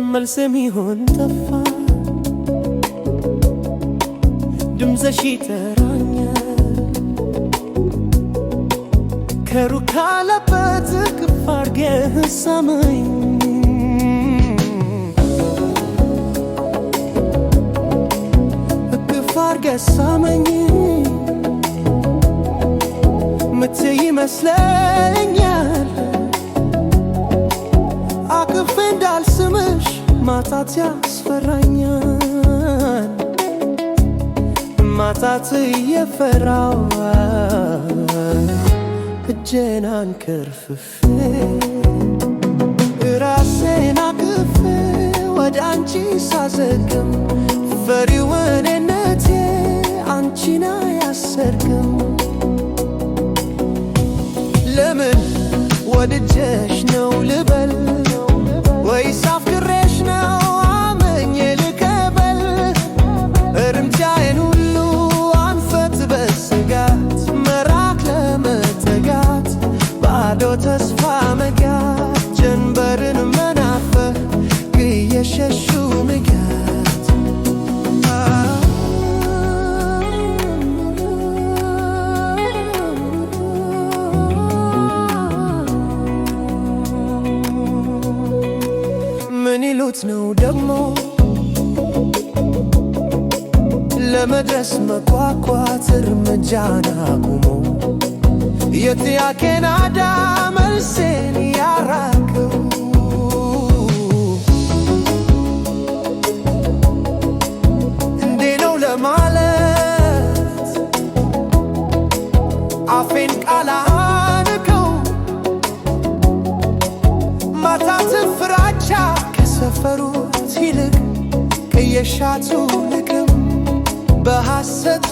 መልስ የሚሆን ጠፋ ድምፅሽ ይጠራኛል ከሩቅ ካለበት እቅፍ አድርገህ ሳመኝ እቅፍ አድርገህ ሳመኝ ምትይ ይመስለኛል አቅፌ እንዳልስምሽ ማጣት ያስፈራኛል ማጣት እየፈራው እጄን አንከርፍፌ ራሴን አቅፌ ወደ አንቺ ሳዘግም ፈሪው እኔነቴ አንቺን አያሰርግም ለምን ወድጀሽ ነው ልበል ወይስ አፍቅሬሽ ነው አመኜ ልቀበል እርምጃዬን ሁሉ አንፈት በስጋት መራቅ ለመተጋት ባዶ ተስፋ መጋት ጀንበርን መናፈቅ እየሸሹ ንጋት ምን ይሉት ነው ደግሞ ለመድረስ መጓጓት እርምጃን አቁሞ የጥያቄ ናዳ መልሴን ያራቀው እንዴ ነው ለማለት አፌን ቃል አንቀው ማጣትን ፍራቻ ከሰፈሩት ይልቅ ከየሻቱ ልቅም በሐሰት